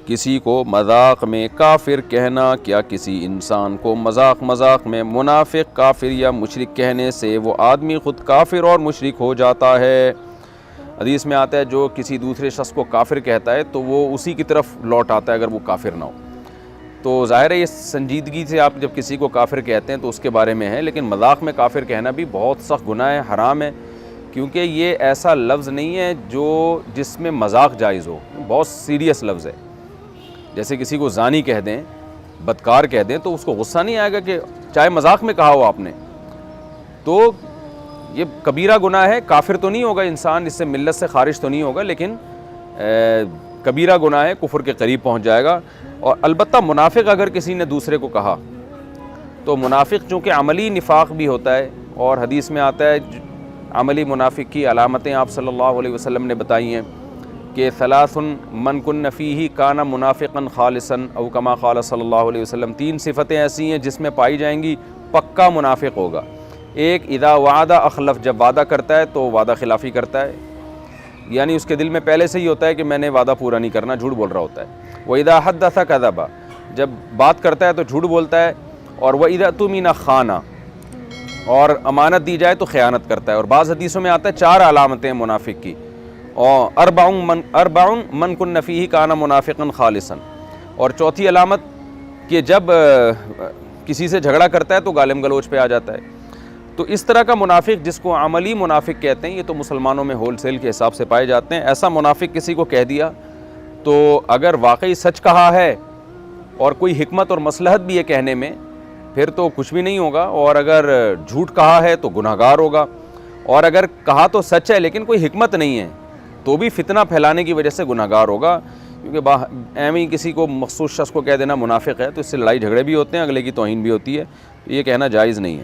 کسی کو مذاق میں کافر کہنا، کیا کسی انسان کو مذاق میں منافق، کافر یا مشرک کہنے سے وہ آدمی خود کافر اور مشرک ہو جاتا ہے؟ حدیث میں آتا ہے جو کسی دوسرے شخص کو کافر کہتا ہے تو وہ اسی کی طرف لوٹ آتا ہے اگر وہ کافر نہ ہو۔ تو ظاہر ہے یہ سنجیدگی سے آپ جب کسی کو کافر کہتے ہیں تو اس کے بارے میں ہے، لیکن مذاق میں کافر کہنا بھی بہت سخت گناہ ہے، حرام ہے، کیونکہ یہ ایسا لفظ نہیں ہے جس میں مذاق جائز ہو، بہت سیریس لفظ ہے۔ جیسے کسی کو زانی کہہ دیں، بدکار کہہ دیں تو اس کو غصہ نہیں آئے گا کہ چاہے مذاق میں کہا ہو آپ نے، تو یہ کبیرہ گناہ ہے۔ کافر تو نہیں ہوگا انسان، اس سے ملت سے خارج تو نہیں ہوگا، لیکن کبیرہ گناہ ہے، کفر کے قریب پہنچ جائے گا۔ اور البتہ منافق اگر کسی نے دوسرے کو کہا تو منافق چونکہ عملی نفاق بھی ہوتا ہے، اور حدیث میں آتا ہے عملی منافق کی علامتیں آپ صلی اللہ علیہ وسلم نے بتائی ہیں کہ ثلاث من کن فیہ کان منافقا خالصا او کما قال صلی اللہ علیہ وسلم، 3 صفتیں ایسی ہیں جس میں پائی جائیں گی پکا منافق ہوگا۔ ایک، اذا وعد اخلف، جب وعدہ کرتا ہے تو وعدہ خلافی کرتا ہے، یعنی اس کے دل میں پہلے سے ہی ہوتا ہے کہ میں نے وعدہ پورا نہیں کرنا، جھوٹ بول رہا ہوتا ہے۔ وَإِذَا حَدَّثَ كَذَبَ، جب بات کرتا ہے تو جھوٹ بولتا ہے۔ اور وَإِذَا اؤْتُمِنَ خَانَ، اور امانت دی جائے تو خیانت کرتا ہے۔ اور بعض حدیثوں میں آتا ہے 4 علامتیں منافق کی، اور اربع من کن فیہ کان منافقا خالصا، اور چوتھی علامت کہ جب کسی سے جھگڑا کرتا ہے تو گالم گلوچ پہ آ جاتا ہے۔ تو اس طرح کا منافق جس کو عملی منافق کہتے ہیں، یہ تو مسلمانوں میں ہول سیل کے حساب سے پائے جاتے ہیں۔ ایسا منافق کسی کو کہہ دیا تو اگر واقعی سچ کہا ہے اور کوئی حکمت اور مصلحت بھی ہے کہنے میں، پھر تو کچھ بھی نہیں ہوگا، اور اگر جھوٹ کہا ہے تو گناہ گار ہوگا، اور اگر کہا تو سچ ہے لیکن کوئی حکمت نہیں ہے تو بھی فتنہ پھیلانے کی وجہ سے گناہ گار ہوگا، کیونکہ ایویں ہی کسی کو مخصوص شخص کو کہہ دینا منافق ہے تو اس سے لڑائی جھگڑے بھی ہوتے ہیں، اگلے کی توہین بھی ہوتی ہے، یہ کہنا جائز نہیں ہے۔